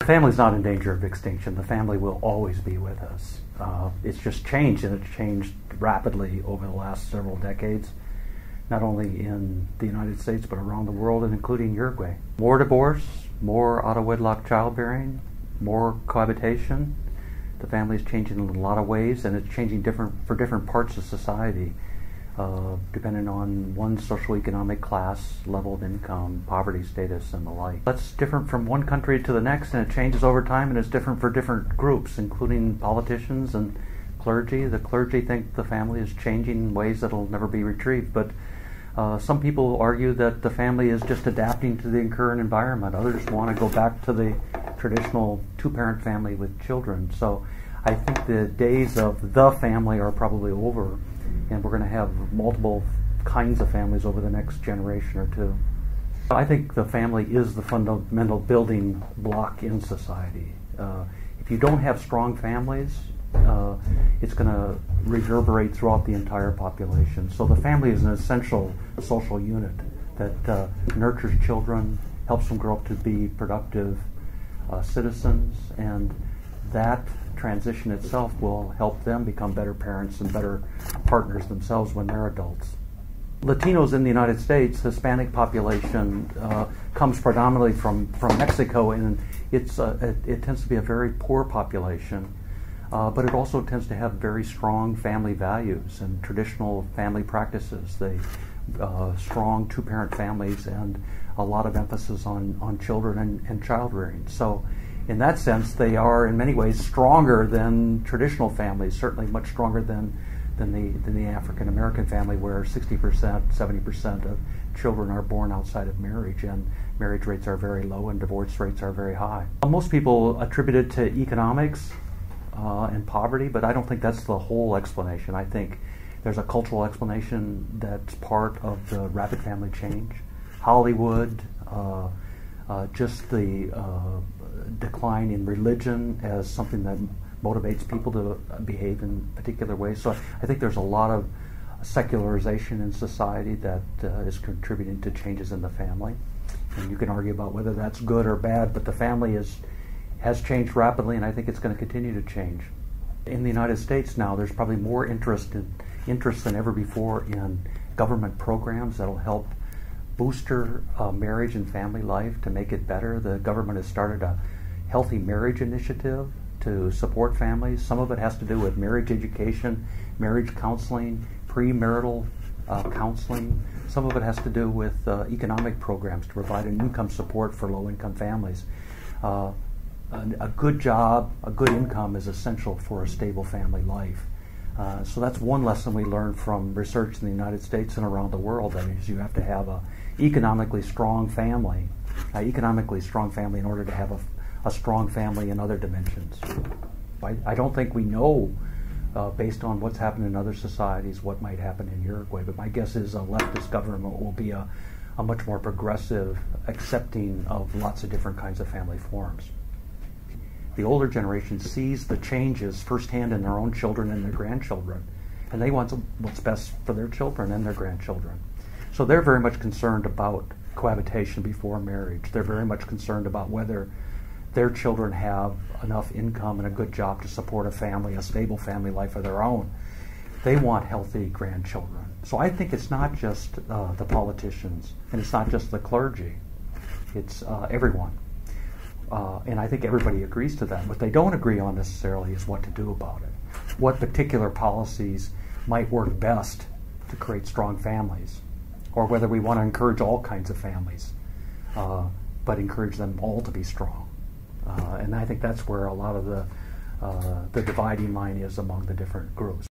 family's not in danger of extinction. The family will always be with us. It's just changed, and it's changed rapidly over the last several decades, not only in the United States but around the world, and including Uruguay. More divorce, more out-of-wedlock childbearing, more cohabitation. The family is changing in a lot of ways, and it's changing for different parts of society, depending on one's socioeconomic class, level of income, poverty status, and the like. That's different from one country to the next, and it changes over time, and it's different for different groups, including politicians and clergy. The clergy think the family is changing in ways that will never be retrieved, but some people argue that the family is just adapting to the current environment. Others want to go back to the traditional two-parent family with children. So I think the days of the family are probably over, and we're going to have multiple kinds of families over the next generation or two. I think the family is the fundamental building block in society. If you don't have strong families, it's going to reverberate throughout the entire population. So the family is an essential social unit that nurtures children, helps them grow up to be productive citizens, and that transition itself will help them become better parents and better partners themselves when they're adults. Latinos in the United States, Hispanic population, comes predominantly from Mexico, and it tends to be a very poor population, but it also tends to have very strong family values and traditional family practices. They strong two-parent families and a lot of emphasis on children and child rearing. So in that sense, they are in many ways stronger than traditional families, certainly much stronger than the African American family, where 60%, 70% of children are born outside of marriage, and marriage rates are very low and divorce rates are very high. Most people attribute it to economics and poverty, but I don't think that's the whole explanation. I think there's a cultural explanation that's part of the rapid family change. Hollywood, just the decline in religion as something that motivates people to behave in particular ways. So I think there's a lot of secularization in society that is contributing to changes in the family. And you can argue about whether that's good or bad, but the family has changed rapidly, and I think it's going to continue to change. In the United States now, there's probably more interest than ever before in government programs that'll help booster marriage and family life to make it better. The government has started a healthy marriage initiative to support families. Some of it has to do with marriage education, marriage counseling, premarital counseling. Some of it has to do with economic programs to provide an income support for low-income families. A good job, a good income is essential for a stable family life. So that's one lesson we learned from research in the United States and around the world. That is, you have to have an economically strong family in order to have a strong family in other dimensions. I don't think we know, based on what's happened in other societies, what might happen in Uruguay, but my guess is a leftist government will be a much more progressive, accepting of lots of different kinds of family forms. The older generation sees the changes firsthand in their own children and their grandchildren, and they want what's best for their children and their grandchildren. So they're very much concerned about cohabitation before marriage. They're very much concerned about whether their children have enough income and a good job to support a family, a stable family life of their own. They want healthy grandchildren. So I think it's not just the politicians, and it's not just the clergy. It's everyone. And I think everybody agrees to that. What they don't agree on necessarily is what to do about it. What particular policies might work best to create strong families, or whether we want to encourage all kinds of families, but encourage them all to be strong. And I think that's where a lot of the dividing line is among the different groups.